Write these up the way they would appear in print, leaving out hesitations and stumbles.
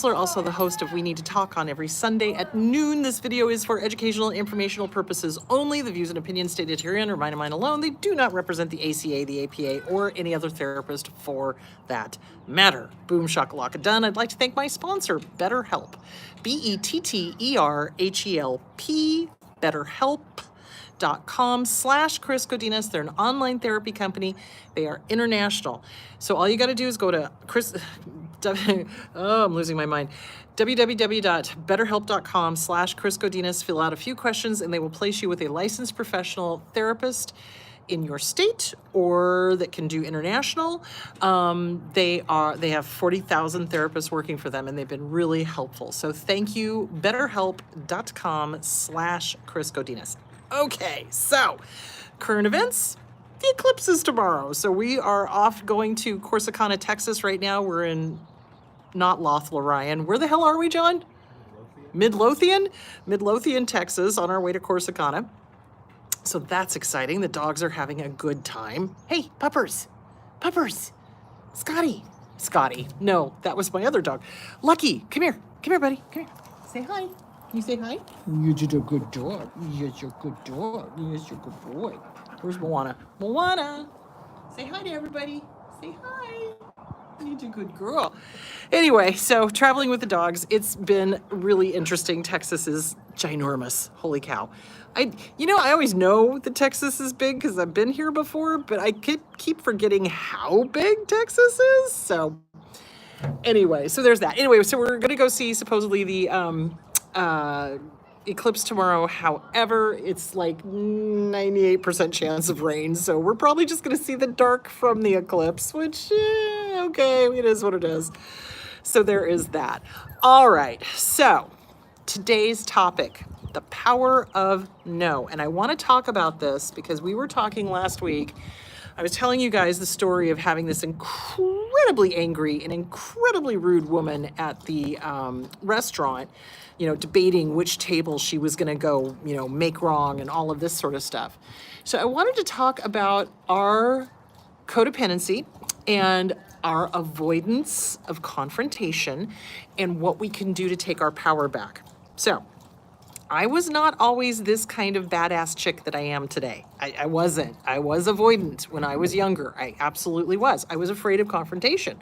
counselor, also the host of We Need to Talk on every Sunday at noon. This video is for educational and informational purposes only. The views and opinions stated herein are mine and mine alone. They do not represent the ACA, the APA, or any other therapist for that matter. Boom shakalaka done. I'd like to thank my sponsor, BetterHelp. BetterHelp. BetterHelp.com/Kris Godinez. They're an online therapy company. They are international. So all you got to do is go to I'm losing my mind. www.betterhelp.com/Kris Godinez. Fill out a few questions and they will place you with a licensed professional therapist in your state or that can do international. They have 40,000 therapists working for them and they've been really helpful. So thank you, betterhelp.com/Kris Godinez. Okay, so current events. The eclipse is tomorrow. So we are off going to Corsicana, Texas right now. We're in not Lothlorien. Where the hell are we, John? Midlothian? Midlothian, Texas, on our way to Corsicana. So that's exciting. The dogs are having a good time. Hey, puppers. Puppers. Scotty. Scotty. No, that was my other dog. Lucky, come here. Come here, buddy. Come here. Say hi. Can you say hi? You're just a good dog. You're a good dog. You're a good boy. Where's Moana? Moana. Say hi to everybody. Say hi. You're a good girl. Anyway, so traveling with the dogs, it's been really interesting. Texas is ginormous. Holy cow. I always know that Texas is big because I've been here before, but I keep forgetting how big Texas is. So anyway, so there's that. Anyway, so we're going to go see supposedly the eclipse tomorrow. However, it's like 98% chance of rain. So we're probably just going to see the dark from the eclipse, which, okay, it is what it is. So there is that. All right. So today's topic, the power of no. And I want to talk about this because we were talking last week. I was telling you guys the story of having this incredibly angry and incredibly rude woman at the restaurant, debating which table she was going to go, make wrong and all of this sort of stuff. So I wanted to talk about our codependency and our avoidance of confrontation and what we can do to take our power back. So I was not always this kind of badass chick that I am today. I wasn't. I was avoidant when I was younger. I absolutely was. I was afraid of confrontation.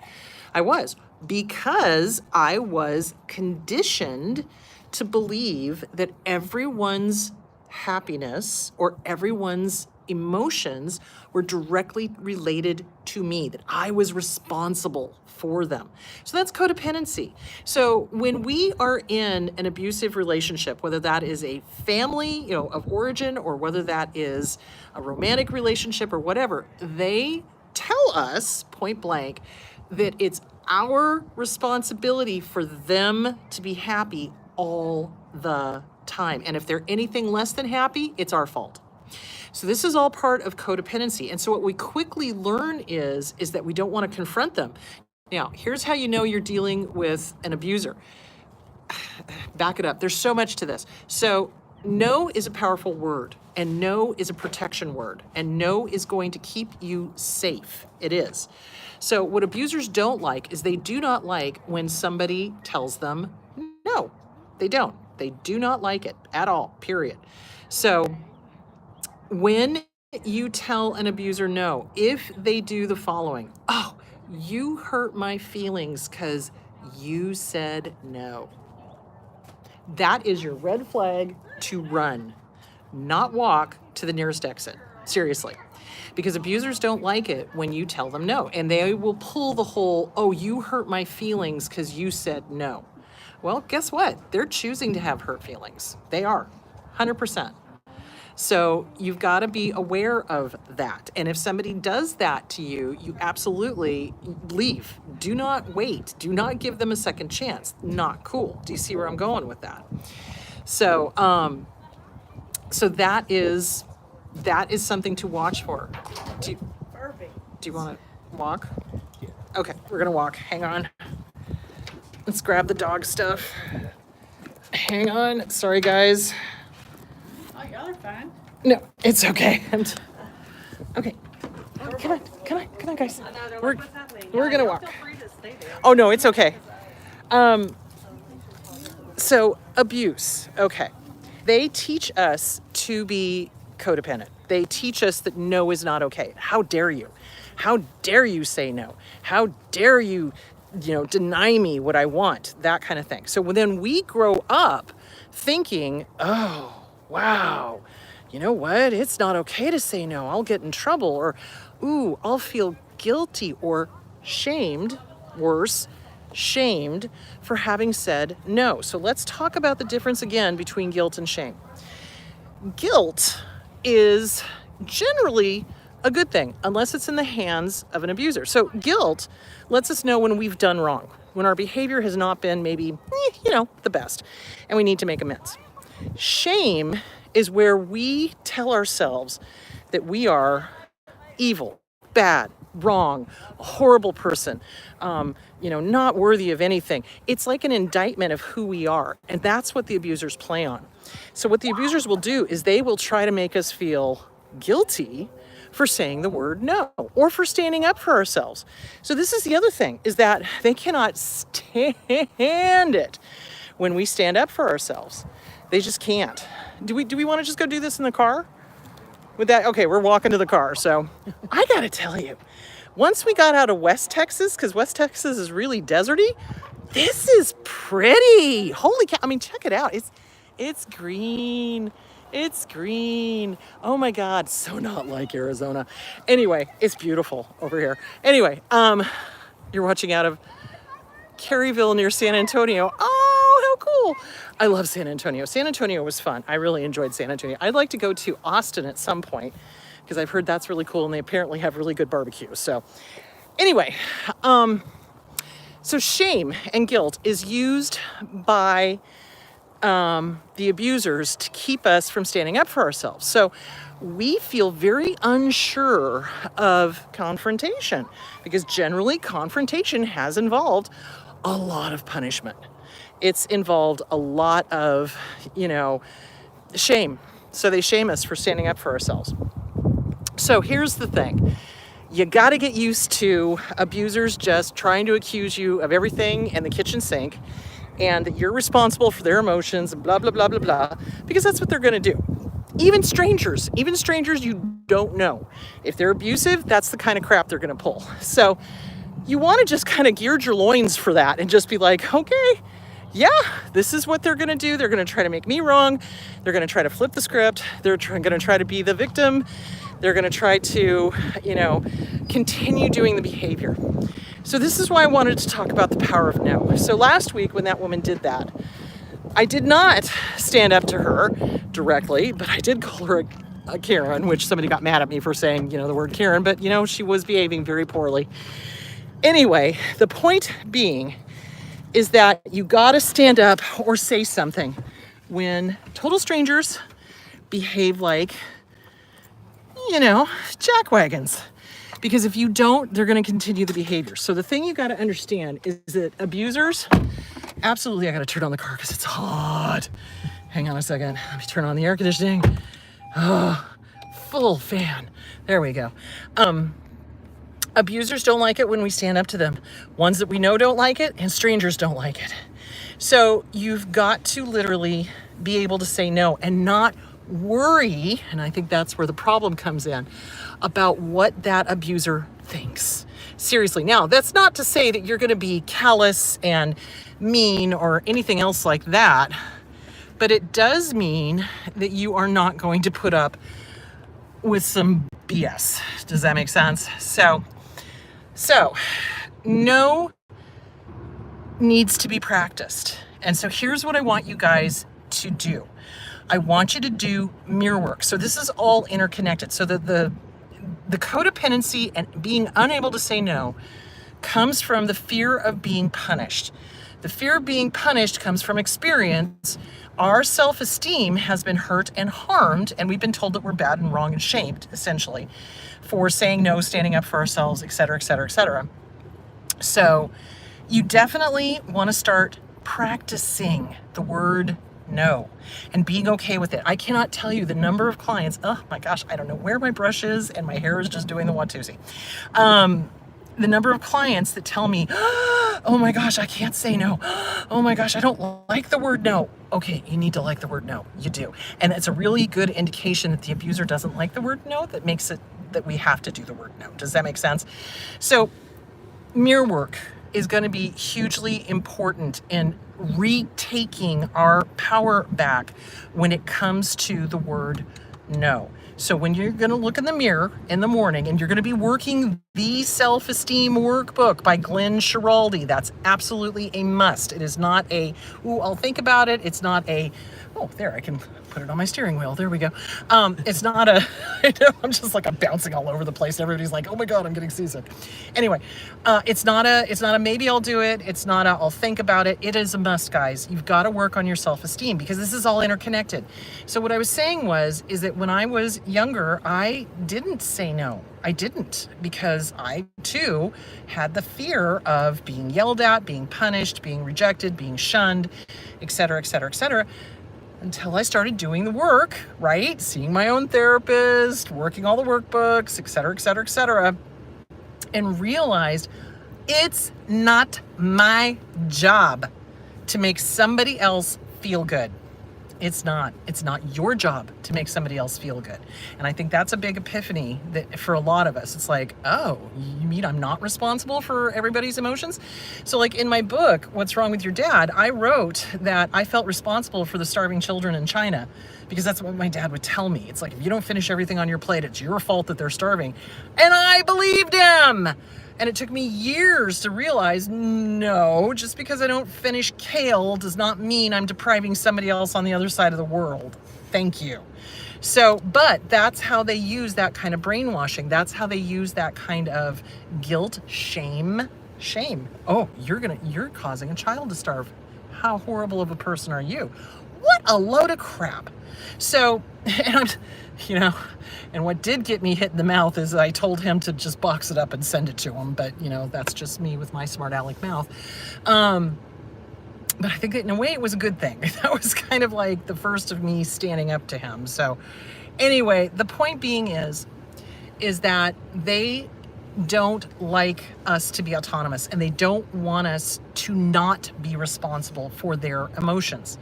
I was, because I was conditioned to believe that everyone's happiness or everyone's emotions were directly related to me, that I was responsible for them. So that's codependency. So when we are in an abusive relationship, whether that is a family, of origin, or whether that is a romantic relationship or whatever, they tell us point blank that it's our responsibility for them to be happy all the time. And if they're anything less than happy, it's our fault. So this is all part of codependency. And so what we quickly learn is that we don't want to confront them. Now, here's how you know you're dealing with an abuser. Back it up. There's so much to this. So no is a powerful word, and no is a protection word, and no is going to keep you safe. It is. So what abusers don't like is they do not like when somebody tells them no. They don't. They do not like it at all, period. So when you tell an abuser no, if they do the following, oh, you hurt my feelings because you said no. That is your red flag to run, not walk to the nearest exit. Seriously. Because abusers don't like it when you tell them no. And they will pull the whole, oh, you hurt my feelings because you said no. Well, guess what? They're choosing to have hurt feelings. They are, 100%. So you've got to be aware of that. And if somebody does that to you, you absolutely leave. Do not wait. Do not give them a second chance. Not cool. Do you see where I'm going with that? So, so that is something to watch for. Do you want to walk? Okay, we're going to walk. Hang on. Let's grab the dog stuff. Hang on. Sorry, guys. Oh, y'all are fine. No, it's okay. Okay. Come on, guys. We're gonna walk. Oh no, it's okay. So abuse, okay. They teach us to be codependent. They teach us that no is not okay. How dare you? How dare you say no? How dare you, deny me what I want? That kind of thing. So then we grow up thinking, oh, wow, you know what? It's not okay to say no. I'll get in trouble. Or, ooh, I'll feel guilty or shamed, worse, shamed for having said no. So let's talk about the difference again between guilt and shame. Guilt is generally a good thing, unless it's in the hands of an abuser. So guilt lets us know when we've done wrong, when our behavior has not been maybe, the best, and we need to make amends. Shame is where we tell ourselves that we are evil, bad, wrong, a horrible person, not worthy of anything. It's like an indictment of who we are. And that's what the abusers play on. So what the abusers will do is they will try to make us feel guilty for saying the word no or for standing up for ourselves. So this is the other thing, is that they cannot stand it when we stand up for ourselves. They just can't. Do we want to just go do this in the car? With that, okay, we're walking to the car. So I gotta tell you, once we got out of West Texas, because West Texas is really deserty, this is pretty. Holy cow! I mean, check it out. It's green. It's green. Oh my God, so not like Arizona. Anyway, it's beautiful over here. Anyway, you're watching out of Caryville near San Antonio. Oh, how cool. I love San Antonio. San Antonio was fun. I really enjoyed San Antonio. I'd like to go to Austin at some point because I've heard that's really cool and they apparently have really good barbecue. So anyway, so shame and guilt is used by the abusers to keep us from standing up for ourselves. So we feel very unsure of confrontation because generally confrontation has involved a lot of punishment. It's involved a lot of, shame. So they shame us for standing up for ourselves. So here's the thing. You got to get used to abusers just trying to accuse you of everything in the kitchen sink and that you're responsible for their emotions and blah, blah, blah, blah, blah, because that's what they're going to do. Even strangers you don't know. If they're abusive, that's the kind of crap they're going to pull. So you want to just kind of gear your loins for that and just be like, okay, yeah, this is what they're going to do. They're going to try to make me wrong. They're going to try to flip the script. They're going to try to be the victim. They're going to try to, continue doing the behavior. So this is why I wanted to talk about the power of no. So last week when that woman did that, I did not stand up to her directly, but I did call her a Karen, which somebody got mad at me for saying, the word Karen, but, she was behaving very poorly. Anyway, the point being is that you got to stand up or say something when total strangers behave like, jackwagons. Because if you don't, they're going to continue the behavior. So the thing you got to understand is that abusers, absolutely, I got to turn on the car because it's hot. Hang on a second. Let me turn on the air conditioning. Oh, full fan. There we go. Abusers don't like it when we stand up to them. Ones that we know don't like it, and strangers don't like it. So you've got to literally be able to say no and not worry, and I think that's where the problem comes in, about what that abuser thinks. Seriously. Now, that's not to say that you're going to be callous and mean or anything else like that, but it does mean that you are not going to put up with some BS. Does that make sense? So no needs to be practiced. And so here's what I want you guys to do. I want you to do mirror work. So this is all interconnected. So the codependency and being unable to say no comes from the fear of being punished. The fear of being punished comes from experience. Our self-esteem has been hurt and harmed, and we've been told that we're bad and wrong and shamed, essentially, for saying no, standing up for ourselves, et cetera, et cetera, et cetera. So you definitely want to start practicing the word no and being okay with it. I cannot tell you the number of clients, oh my gosh, I don't know where my brush is and my hair is just doing the Watusi, the number of clients that tell me, oh my gosh, I can't say no. Oh my gosh, I don't like the word no. Okay, you need to like the word no. You do. And it's a really good indication that the abuser doesn't like the word no that makes it that we have to do the word no. Does that make sense? So mirror work is going to be hugely important in retaking our power back when it comes to the word no. So when you're going to look in the mirror in the morning and you're going to be working the self-esteem workbook by Glenn Schiraldi, that's absolutely a must. It is not a, ooh, I'll think about it. It's not a, oh, there, I can put it on my steering wheel. There we go. It's not a, I know, I'm just like, I'm bouncing all over the place. Everybody's like, oh my God, I'm getting seasick. Anyway, it's not a maybe I'll do it. It's not a I'll think about it. It is a must, guys. You've got to work on your self-esteem because this is all interconnected. So what I was saying is that when I was younger, I didn't say no. I didn't, because I too had the fear of being yelled at, being punished, being rejected, being shunned, et cetera, et cetera, et cetera. Until I started doing the work, right? Seeing my own therapist, working all the workbooks, et cetera, et cetera, et cetera, and realized it's not my job to make somebody else feel good. It's not your job to make somebody else feel good. And I think that's a big epiphany that for a lot of us, it's like, oh, you mean I'm not responsible for everybody's emotions? So like in my book, What's Wrong with Your Dad? I wrote that I felt responsible for the starving children in China because that's what my dad would tell me. It's like, if you don't finish everything on your plate, it's your fault that they're starving. And I believed him. And it took me years to realize, no, just because I don't finish kale does not mean I'm depriving somebody else on the other side of the world. Thank you. So, but that's how they use that kind of brainwashing. That's how they use that kind of guilt, shame. Oh, you're causing a child to starve. How horrible of a person are you? What a load of crap. So, and what did get me hit in the mouth is I told him to just box it up and send it to him. But, that's just me with my smart aleck mouth. But I think that in a way it was a good thing. That was kind of like the first of me standing up to him. So anyway, the point being is that they don't like us to be autonomous and they don't want us to not be responsible for their emotions.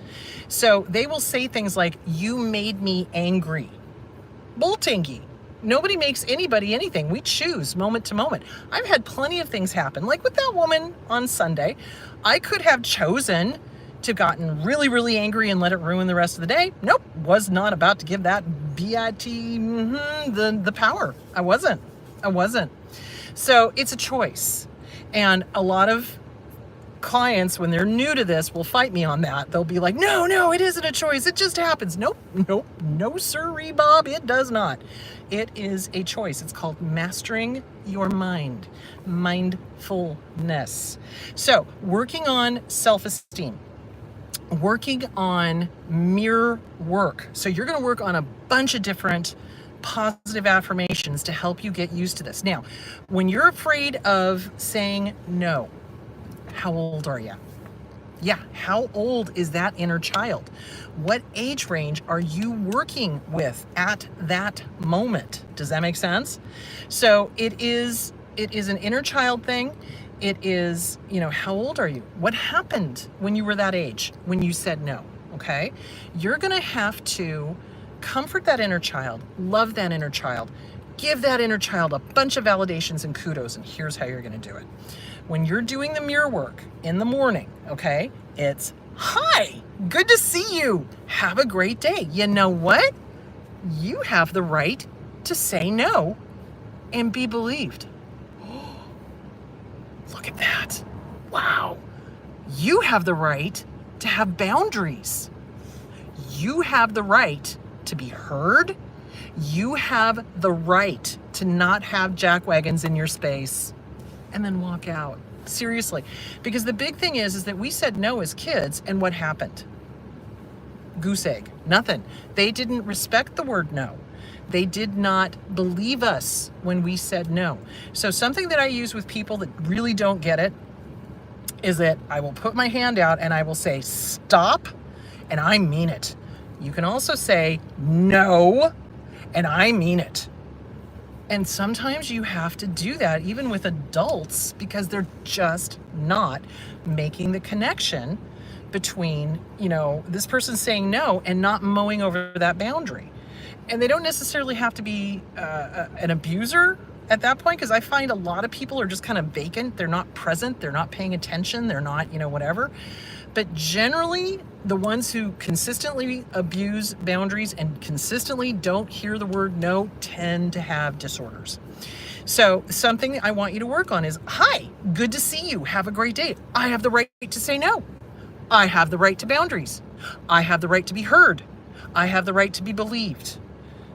So they will say things like, you made me angry. Bulltinky. Nobody makes anybody anything. We choose moment to moment. I've had plenty of things happen. Like with that woman on Sunday, I could have chosen to gotten really, really angry and let it ruin the rest of the day. Nope. Was not about to give that BIT the power. I wasn't. So it's a choice. And a lot of clients, when they're new to this, will fight me on that. They'll be like, no, it isn't a choice. It just happens. Nope. No, sirree, Bob. It does not. It is a choice. It's called mastering your mind, mindfulness. So working on self-esteem, working on mirror work. So you're going to work on a bunch of different positive affirmations to help you get used to this. Now, when you're afraid of saying no, how old are you? Yeah, how old is that inner child? What age range are you working with at that moment? Does that make sense? So it is an inner child thing. It is, how old are you? What happened when you were that age, when you said no? Okay? You're going to have to comfort that inner child, love that inner child, give that inner child a bunch of validations and kudos, and here's how you're going to do it. When you're doing the mirror work in the morning, okay, it's, hi, good to see you. Have a great day. You know what? You have the right to say no and be believed. Look at that. Wow. You have the right to have boundaries. You have the right to be heard. You have the right to not have jackwagons in your space and then walk out. Seriously. Because the big thing is that we said no as kids, and what happened? Goose egg. Nothing. They didn't respect the word no. They did not believe us when we said no. So something that I use with people that really don't get it is that I will put my hand out and I will say, stop, and I mean it. You can also say no, and I mean it. And sometimes you have to do that even with adults because they're just not making the connection between, this person saying no and not mowing over that boundary. And they don't necessarily have to be an abuser at that point, because I find a lot of people are just kind of vacant. They're not present. They're not paying attention. They're not, whatever. But generally, the ones who consistently abuse boundaries and consistently don't hear the word no tend to have disorders. So something I want you to work on is, hi, good to see you. Have a great day. I have the right to say no. I have the right to boundaries. I have the right to be heard. I have the right to be believed.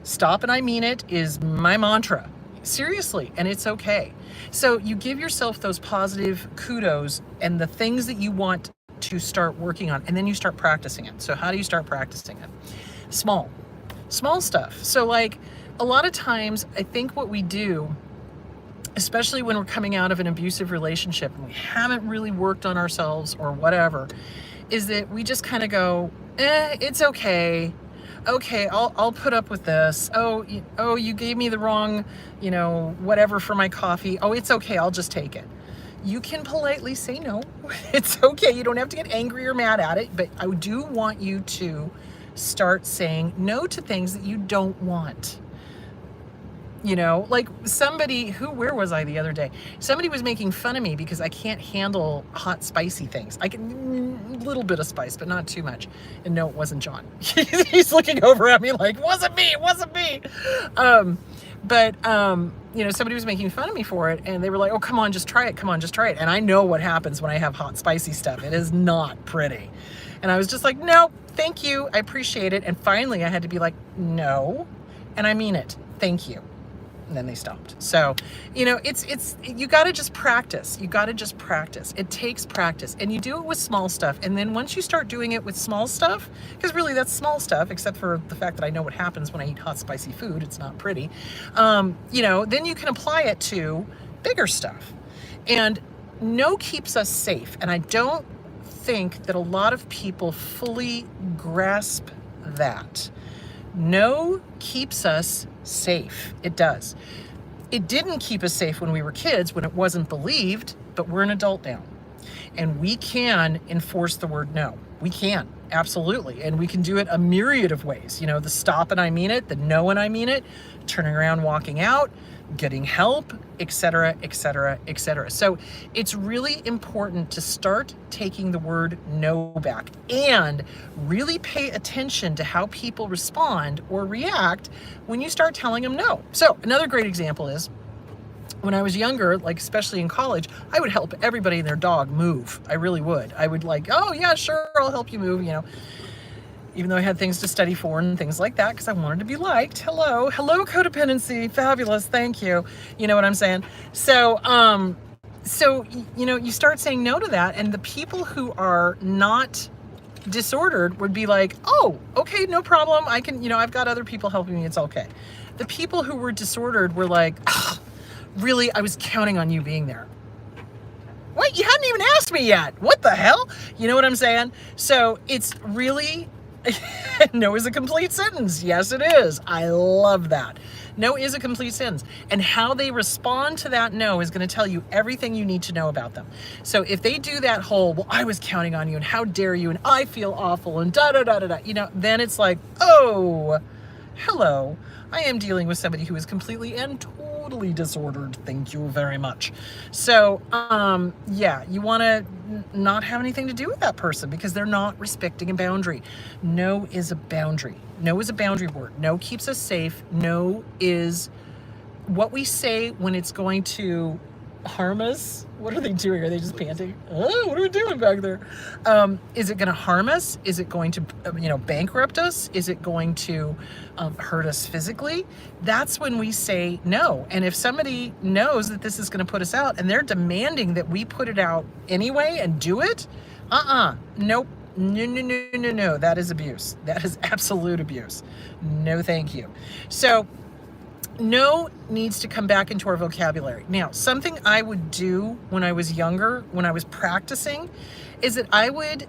Stop and I mean it is my mantra. Seriously, and it's okay. So you give yourself those positive kudos and the things that you want to start working on, and then you start practicing it. So how do you start practicing it? Small stuff. So like a lot of times I think what we do, especially when we're coming out of an abusive relationship and we haven't really worked on ourselves or whatever, is that we just kind of go, it's okay. Okay, I'll put up with this. Oh, you gave me the wrong, whatever for my coffee. Oh, it's okay. I'll just take it. You can politely say no. It's okay. You don't have to get angry or mad at it, but I do want you to start saying no to things that you don't want. Like where was I the other day? Somebody was making fun of me because I can't handle hot, spicy things. I can, a little bit of spice, but not too much. And no, it wasn't John. He's looking over at me like, wasn't me. Somebody was making fun of me for it, and they were like, oh, come on, just try it. And I know what happens when I have hot, spicy stuff. It is not pretty. And I was just like, no, thank you. I appreciate it. And finally I had to be like, no, and I mean it. Thank you. And then they stopped. So, it's you got to just practice. It takes practice, and you do it with small stuff. And then once you start doing it with small stuff, because really that's small stuff, except for the fact that I know what happens when I eat hot, spicy food. It's not pretty. Then you can apply it to bigger stuff. And no keeps us safe. And I don't think that a lot of people fully grasp that. No keeps us safe. It does. It didn't keep us safe when we were kids, when it wasn't believed, but we're an adult now. And we can enforce the word no. We can, absolutely. And we can do it a myriad of ways. The stop and I mean it, the no and I mean it, turning around, walking out, getting help, etc., etc., etc. So it's really important to start taking the word no back and really pay attention to how people respond or react when you start telling them no. So another great example is when I was younger, like especially in college, I would help everybody and their dog move. I really would. I would like, oh yeah, sure, I'll help you move, even though I had things to study for and things like that, because I wanted to be liked. Hello, codependency, fabulous, thank you. You know what I'm saying? So, you start saying no to that, and the people who are not disordered would be like, oh, okay, no problem. I can, I've got other people helping me. It's okay. The people who were disordered were like, really, I was counting on you being there. What? You hadn't even asked me yet. What the hell? You know what I'm saying? So it's really, no is a complete sentence. Yes, it is. I love that. No is a complete sentence. And how they respond to that no is going to tell you everything you need to know about them. So if they do that whole, well, I was counting on you and how dare you and I feel awful and da-da-da-da-da, then it's like, oh, hello. I am dealing with somebody who is completely and totally disordered. Thank you very much. So, you want to not have anything to do with that person because they're not respecting a boundary. No is a boundary. No is a boundary word. No keeps us safe. No is what we say when it's going to harm us. What are they doing? Are they just panting? Oh, what are we doing back there? Is it going to harm us? Is it going to, bankrupt us? Is it going to hurt us physically? That's when we say no. And if somebody knows that this is going to put us out and they're demanding that we put it out anyway and do it, nope. No. That is abuse. That is absolute abuse. No, thank you. So no needs to come back into our vocabulary. Now, something I would do when I was younger, when I was practicing, is that I would,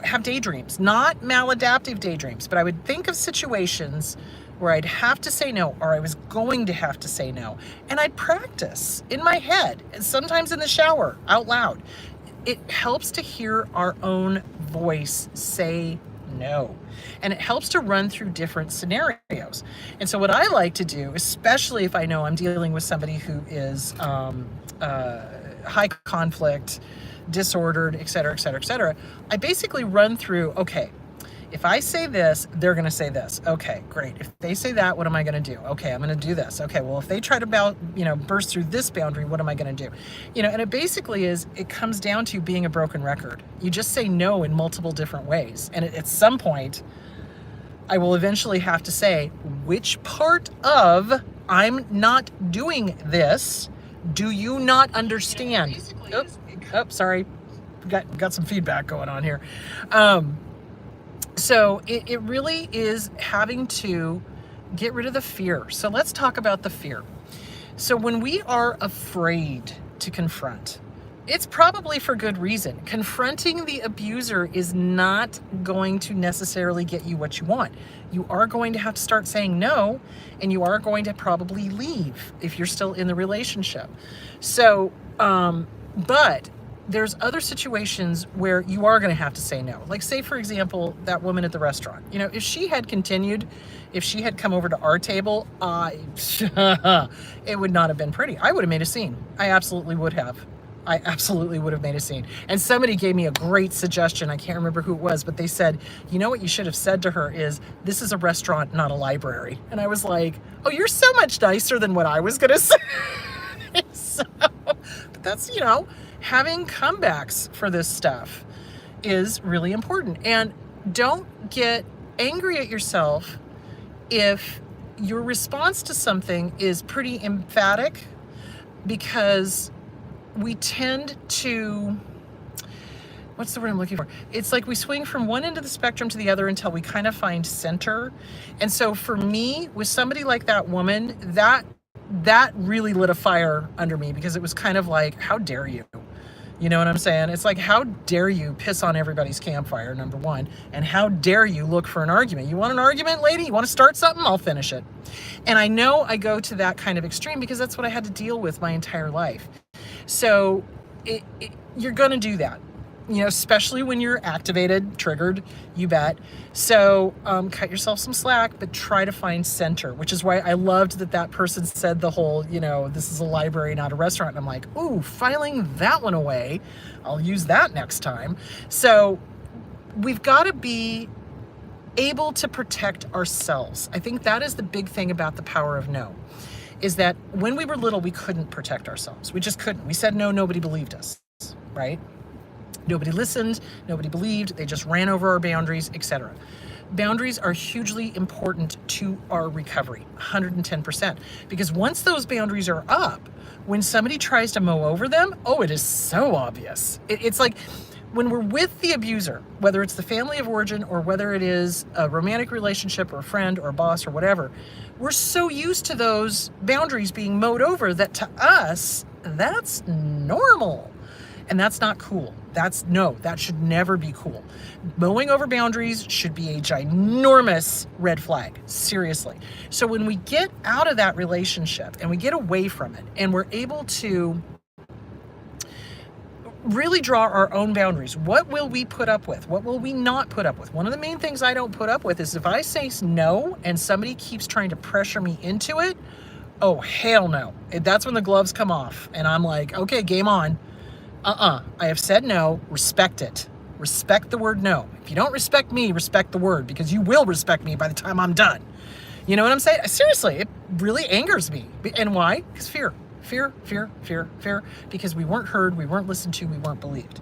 have daydreams, not maladaptive daydreams, but I would think of situations where I'd have to say no, or I was going to have to say no. And I'd practice in my head, and sometimes in the shower, out loud. It helps to hear our own voice say no. And it helps to run through different scenarios. And so what I like to do, especially if I know I'm dealing with somebody who is high conflict, disordered, et cetera, et cetera, et cetera, I basically run through, okay, if I say this, they're going to say this. Okay, great. If they say that, what am I going to do? Okay, I'm going to do this. Okay, well, if they try to burst through this boundary, what am I going to do? And it basically it comes down to being a broken record. You just say no in multiple different ways. And at some point, I will eventually have to say, which part of I'm not doing this do you not understand? Sorry. Got some feedback going on here. So it really is having to get rid of the fear. So let's talk about the fear. So when we are afraid to confront, it's probably for good reason. Confronting the abuser is not going to necessarily get you what you want. You are going to have to start saying no, and you are going to probably leave if you're still in the relationship. So, but there's other situations where you are going to have to say no. Like, say, for example, that woman at the restaurant. If she had continued, if she had come over to our table, it would not have been pretty. I would have made a scene. I absolutely would have. I absolutely would have made a scene. And somebody gave me a great suggestion. I can't remember who it was, but they said, what you should have said to her is, this is a restaurant, not a library. And I was like, oh, you're so much nicer than what I was going to say. So, but that's, having comebacks for this stuff is really important. And don't get angry at yourself if your response to something is pretty emphatic, because we tend to, what's the word I'm looking for? It's like we swing from one end of the spectrum to the other until we kind of find center. And so for me, with somebody like that woman, that really lit a fire under me, because it was kind of like, how dare you? You know what I'm saying? It's like, how dare you piss on everybody's campfire, number one, and how dare you look for an argument? You want an argument, lady? You want to start something? I'll finish it. And I know I go to that kind of extreme because that's what I had to deal with my entire life. So you're going to do that, especially when you're activated, triggered, you bet. So cut yourself some slack, but try to find center, which is why I loved that person said the whole, this is a library, not a restaurant. And I'm like, ooh, filing that one away. I'll use that next time. So we've got to be able to protect ourselves. I think that is the big thing about the power of no, is that when we were little, we couldn't protect ourselves. We just couldn't. We said no, nobody believed us, right? Nobody listened, nobody believed, they just ran over our boundaries, etc. Boundaries are hugely important to our recovery, 110%. Because once those boundaries are up, when somebody tries to mow over them, it is so obvious. It's like when we're with the abuser, whether it's the family of origin or whether it is a romantic relationship or a friend or a boss or whatever, we're so used to those boundaries being mowed over that to us, that's normal. And that's not cool. That should never be cool. Mowing over boundaries should be a ginormous red flag, seriously. So when we get out of that relationship and we get away from it and we're able to really draw our own boundaries, what will we put up with? What will we not put up with? One of the main things I don't put up with is if I say no and somebody keeps trying to pressure me into it, oh, hell no. That's when the gloves come off and I'm like, okay, game on. I have said no, respect it. Respect the word no. If you don't respect me, respect the word, because you will respect me by the time I'm done. You know what I'm saying? Seriously, it really angers me. And why? Because fear, because we weren't heard, we weren't listened to, we weren't believed.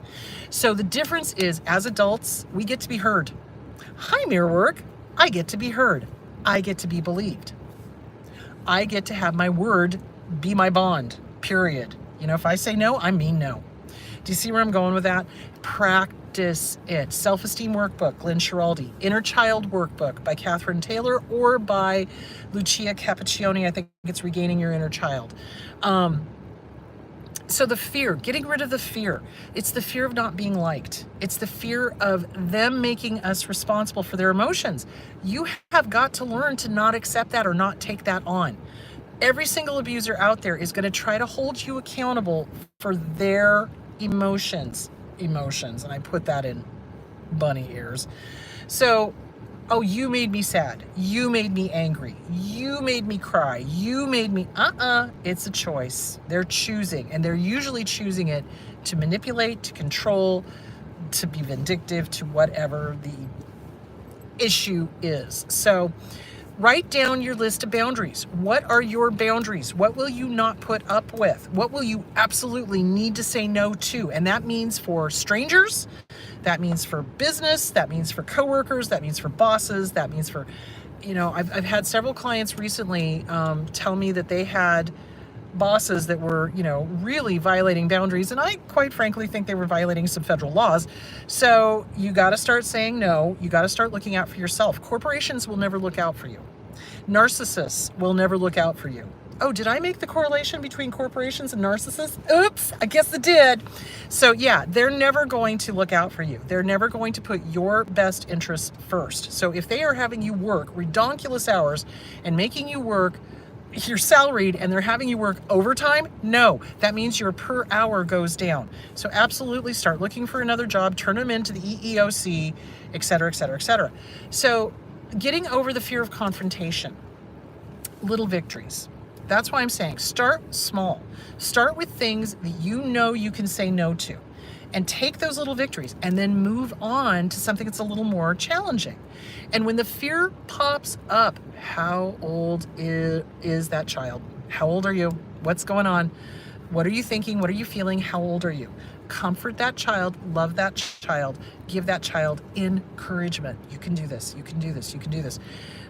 So the difference is, as adults, we get to be heard. Hi, mirror work. I get to be heard. I get to be believed. I get to have my word be my bond, period. If I say no, I mean no. Do you see where I'm going with that? Practice it. Self-esteem workbook, Lynn Schiraldi. Inner Child workbook by Catherine Taylor or by Lucia Cappuccioni. I think it's Regaining Your Inner Child. So the fear, getting rid of the fear. It's the fear of not being liked. It's the fear of them making us responsible for their emotions. You have got to learn to not accept that or not take that on. Every single abuser out there is going to try to hold you accountable for their emotions. Emotions, and I put that in bunny ears. So, oh, you made me sad. You made me angry. You made me cry. You made me, it's a choice. They're choosing, and they're usually choosing it to manipulate, to control, to be vindictive, to whatever the issue is. So write down your list of boundaries. What are your boundaries? What will you not put up with? What will you absolutely need to say no to? And that means for strangers, that means for business, that means for coworkers, that means for bosses, that means for, I've had several clients recently tell me that they had bosses that were, really violating boundaries. And I quite frankly think they were violating some federal laws. So you got to start saying no. You got to start looking out for yourself. Corporations will never look out for you. Narcissists will never look out for you. Oh, did I make the correlation between corporations and narcissists? Oops, I guess I did. So yeah, they're never going to look out for you. They're never going to put your best interests first. So if they are having you work redonkulous hours and making you work, you're salaried and they're having you work overtime, no, that means your per hour goes down. So absolutely start looking for another job, turn them into the EEOC, et cetera, et cetera, et cetera. So getting over the fear of confrontation, little victories. That's why I'm saying start small. Start with things that you can say no to, and take those little victories and then move on to something that's a little more challenging. And when the fear pops up, how old is that child? How old are you? What's going on? What are you thinking? What are you feeling? How old are you? Comfort that child, love that child, give that child encouragement. You can do this, you can do this, you can do this.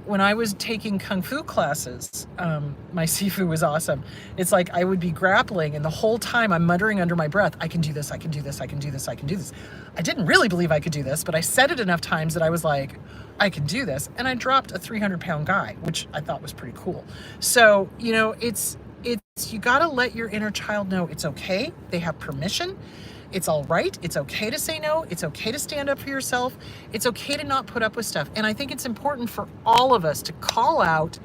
When I was taking Kung Fu classes, my Sifu was awesome. It's like I would be grappling and the whole time I'm muttering under my breath, I can do this, I can do this, I can do this, I can do this. I didn't really believe I could do this, but I said it enough times that I was like, I can do this. And I dropped a 300-pound guy, which I thought was pretty cool. So, it's you got to let your inner child know it's okay. They have permission. It's all right. It's okay to say no. It's okay to stand up for yourself. It's okay to not put up with stuff. And I think it's important for all of us to call out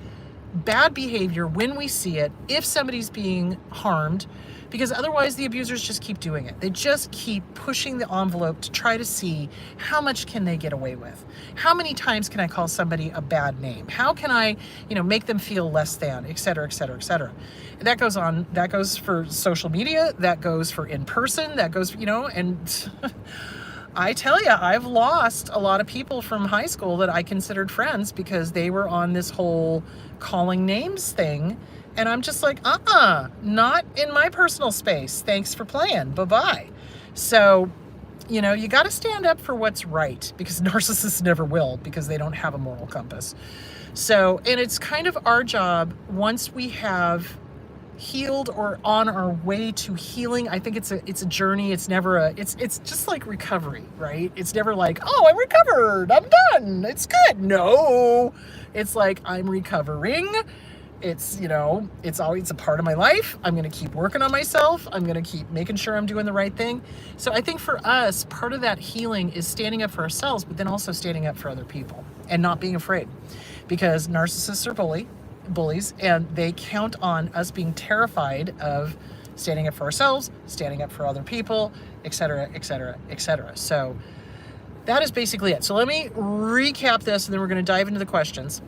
bad behavior when we see it, if somebody's being harmed, because otherwise the abusers just keep doing it. They just keep pushing the envelope to try to see how much can they get away with. How many times can I call somebody a bad name? How can I, make them feel less than, et cetera, et cetera, et cetera. That goes on, that goes for social media, that goes for in person, that goes, and I tell you, I've lost a lot of people from high school that I considered friends because they were on this whole calling names thing. And I'm just like, not in my personal space. Thanks for playing. Bye-bye. So, you got to stand up for what's right, because narcissists never will, because they don't have a moral compass. So, and it's kind of our job, once we have healed or on our way to healing. I think it's a journey. It's never it's just like recovery, right? It's never like, oh, I'm recovered, I'm done, it's good. No, it's like, I'm recovering. It's, it's always a part of my life. I'm going to keep working on myself. I'm going to keep making sure I'm doing the right thing. So I think for us, part of that healing is standing up for ourselves, but then also standing up for other people and not being afraid, because narcissists are bullies, and they count on us being terrified of standing up for ourselves, standing up for other people, et cetera, et cetera, et cetera. So that is basically it. So let me recap this, and then we're going to dive into the questions.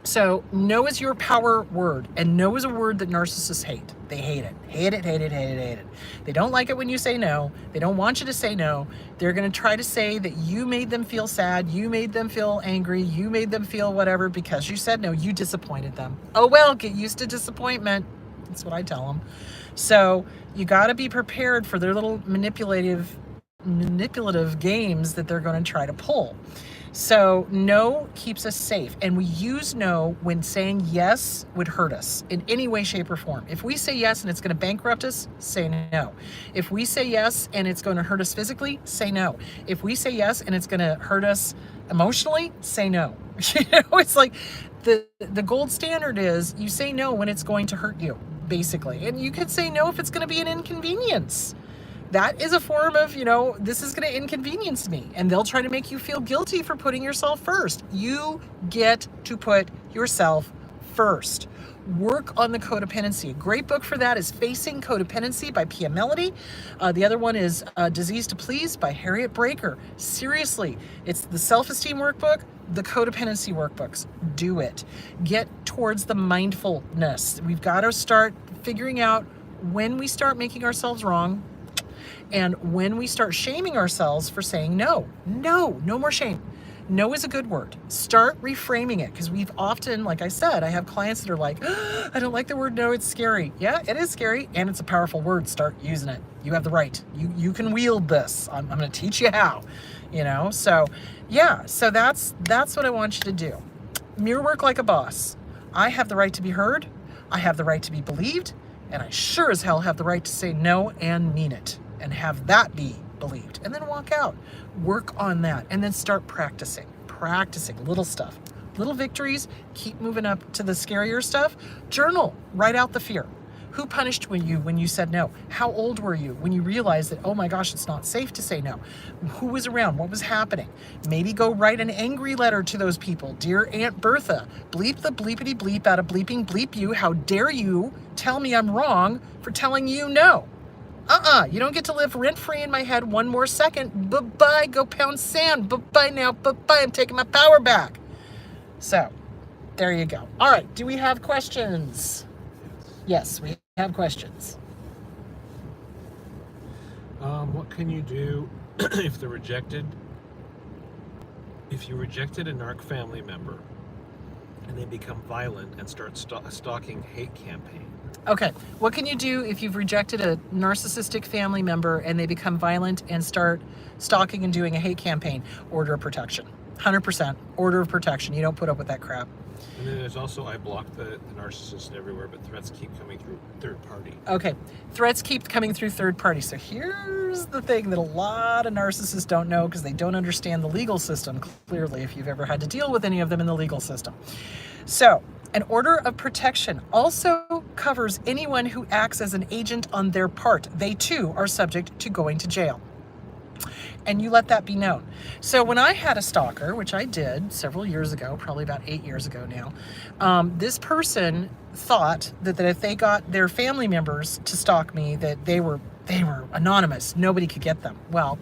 So no is your power word, and no is a word that narcissists hate. They hate it. Hate it, hate it, hate it, hate it. They don't like it when you say no. They don't want you to say no. They're going to try to say that you made them feel sad, you made them feel angry, you made them feel whatever because you said no, you disappointed them. Oh well, get used to disappointment. That's what I tell them. So you got to be prepared for their little manipulative games that they're going to try to pull. So no keeps us safe, and we use no when saying yes would hurt us in any way, shape, or form. If we say yes and it's going to bankrupt us, say no. If we say yes and it's going to hurt us physically, say no. If we say yes and it's going to hurt us emotionally, say no. It's like the gold standard is you say no when it's going to hurt you. basically. And you could say no if it's going to be an inconvenience. That is a form of, this is going to inconvenience me. And they'll try to make you feel guilty for putting yourself first. You get to put yourself first. Work on the codependency. A great book for that is Facing Codependency by Pia Mellody. The other one is Disease to Please by Harriet Breaker. Seriously, it's the self-esteem workbook, the codependency workbooks. Do it. Get towards the mindfulness. We've got to start figuring out when we start making ourselves wrong and when we start shaming ourselves for saying no. No more shame. No is a good word. Start reframing it, because we've often, like I said, I have clients that are like, I don't like the word no, it's scary. Yeah, it is scary, and it's a powerful word. Start using it. You have the right. You can wield this. I'm going to teach you how, So, yeah, so that's what I want you to do. Mirror work like a boss. I have the right to be heard. I have the right to be believed, and I sure as hell have the right to say no and mean it, and have that be believed, and then walk out. Work on that, and then start practicing little stuff, little victories. Keep moving up to the scarier stuff. Journal, write out the fear. Who punished you when you said no? How old were you when you realized that, oh my gosh, it's not safe to say no? Who was around? What was happening? Maybe go write an angry letter to those people. Dear Aunt Bertha, bleep the bleepity bleep out of bleeping bleep you. How dare you tell me I'm wrong for telling you no? You don't get to live rent-free in my head one more second. Bye-bye, go pound sand. Bye-bye now, bye-bye, I'm taking my power back. So, there you go. All right, do we have questions? Yes, we have questions. What can you do if you rejected a narc family member and they become violent and start stalking hate campaign? Okay, what can you do if you've rejected a narcissistic family member and they become violent and start stalking and doing a hate campaign? Order of protection. 100% order of protection. You don't put up with that crap. And then there's also, I blocked the narcissist everywhere, but threats keep coming through third party. Okay, threats keep coming through third party. So here's the thing that a lot of narcissists don't know, because they don't understand the legal system clearly, if you've ever had to deal with any of them in the legal system. So, an order of protection also covers anyone who acts as an agent on their part. They too are subject to going to jail. And you let that be known. So when I had a stalker, which I did several years ago, probably about 8 years ago now, this person thought that if they got their family members to stalk me, that they were anonymous. Nobody could get them. Well,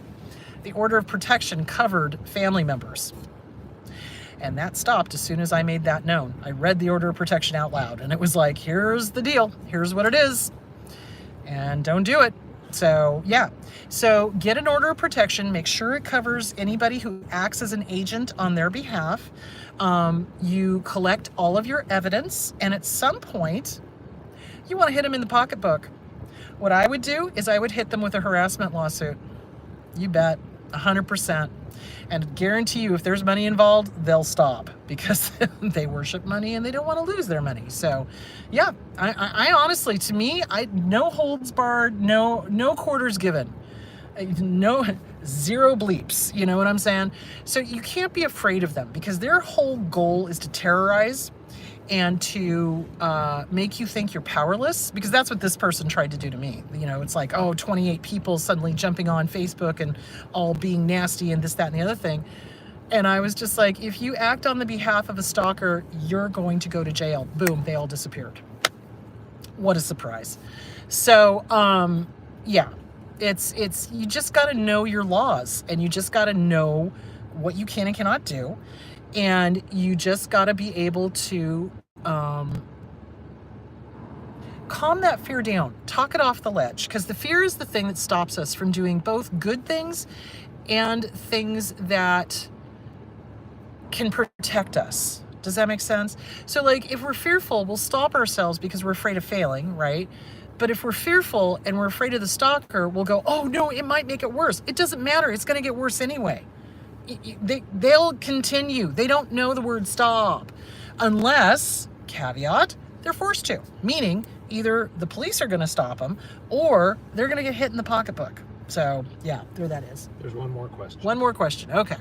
the order of protection covered family members. And that stopped as soon as I made that known. I read the order of protection out loud, and it was like, here's the deal. Here's what it is. And don't do it. So, yeah. So get an order of protection. Make sure it covers anybody who acts as an agent on their behalf. You collect all of your evidence, and at some point, you want to hit them in the pocketbook. What I would do is I would hit them with a harassment lawsuit. You bet. 100%. And guarantee you, if there's money involved, they'll stop, because they worship money and they don't want to lose their money. So, yeah, I honestly, to me, no holds barred, no quarters given, zero bleeps. You know what I'm saying? So you can't be afraid of them, because their whole goal is to terrorize and to make you think you're powerless, because that's what this person tried to do to me. It's like, 28 people suddenly jumping on Facebook and all being nasty and this, that, and the other thing. And I was just like, if you act on the behalf of a stalker, you're going to go to jail. Boom, they all disappeared. What a surprise. So, yeah, it's you just got to know your laws, and you just got to know what you can and cannot do. And you just got to be able to calm that fear down, talk it off the ledge, because the fear is the thing that stops us from doing both good things and things that can protect us. Does that make sense? So, like, if we're fearful, we'll stop ourselves because we're afraid of failing, right? But if we're fearful and we're afraid of the stalker, we'll go, oh no, it might make it worse. It doesn't matter. It's going to get worse anyway. They'll continue. They don't know the word stop unless, caveat, they're forced to. Meaning, either the police are going to stop them or they're going to get hit in the pocketbook. So, yeah, there that is. There's one more question. One more question. Okay.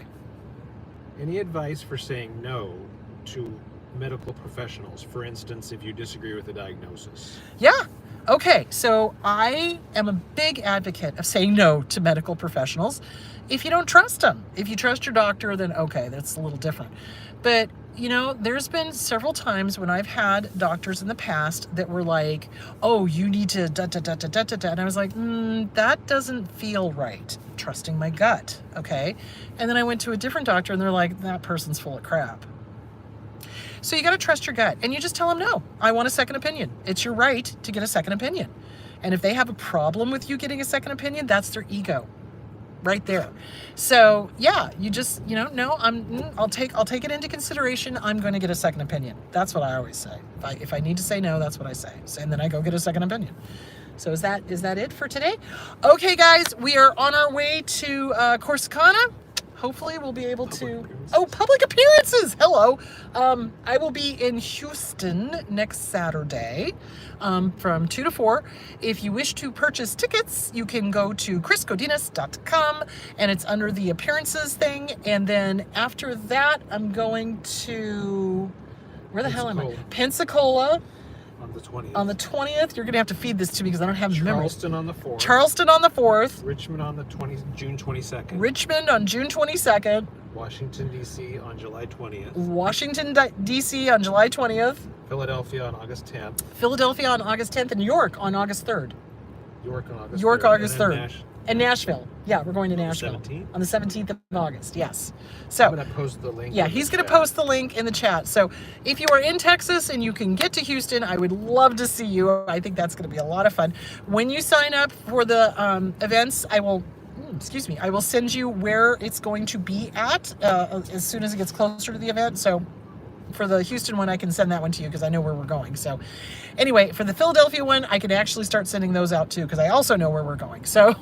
Any advice for saying no to medical professionals? For instance, if you disagree with the diagnosis. Yeah. Okay. So I am a big advocate of saying no to medical professionals if you don't trust them. If you trust your doctor, then okay, that's a little different. But, you know, there's been several times when I've had doctors in the past that were like, oh, you need to da da da da da da da. And I was like, that doesn't feel right. Trusting my gut. Okay. And then I went to a different doctor and they're like, that person's full of crap. So you got to trust your gut and you just tell them, no, I want a second opinion. It's your right to get a second opinion. And if they have a problem with you getting a second opinion, that's their ego right there. So yeah, you just, you know, no, I'll take it into consideration. I'm going to get a second opinion. That's what I always say. If I need to say no, that's what I say. And then I go get a second opinion. So is that it for today? Okay, guys, we are on our way to Corsicana. Hopefully we'll be able to... Oh, public appearances! Hello! I will be in Houston next Saturday from 2 to 4. If you wish to purchase tickets, you can go to krisgodinez.com and it's under the appearances thing. And then after that, I'm going to... Where the hell am I? Pensacola. On the 20th. On the 20th. You're going to have to feed this to me because I don't have memory. Charleston on the 4th. Charleston on the 4th. Richmond on the June 22nd. Richmond on June 22nd. Washington, D.C. on July 20th. Washington, D.C. on July 20th. Philadelphia on August 10th. Philadelphia on August 10th. And New York on August 3rd. York on August 3rd. York, August And 3rd. And Nashville. Yeah, we're going to Nashville. 17th? On the 17th of August, yes. So, I'm going to post the link. yeah, in the he's going to chat. post the link in the chat. So if you are in Texas and you can get to Houston, I would love to see you. I think that's going to be a lot of fun. When you sign up for the events, I will send you where it's going to be at as soon as it gets closer to the event. So for the Houston one, I can send that one to you because I know where we're going. So anyway, for the Philadelphia one, I can actually start sending those out too because I also know where we're going. So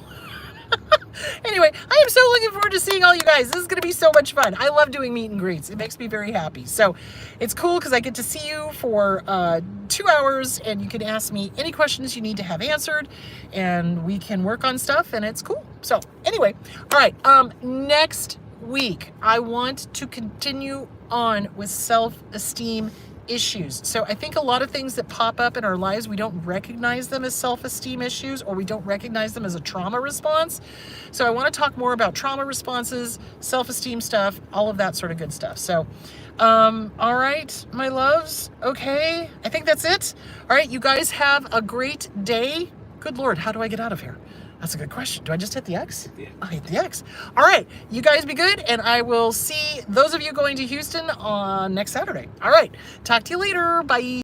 anyway, I am so looking forward to seeing all you guys. This is going to be so much fun. I love doing meet and greets. It makes me very happy. So it's cool because I get to see you for 2 hours and you can ask me any questions you need to have answered and we can work on stuff and it's cool. So anyway, all right. Next week, I want to continue on with self-esteem issues. So I think a lot of things that pop up in our lives, we don't recognize them as self-esteem issues or we don't recognize them as a trauma response. So I want to talk more about trauma responses, self-esteem stuff, all of that sort of good stuff. So, all right, my loves. Okay. I think that's it. All right. You guys have a great day. Good Lord. How do I get out of here? That's a good question. Do I just hit the X? Yeah. I hit the X. All right. You guys be good. And I will see those of you going to Houston on next Saturday. All right. Talk to you later. Bye.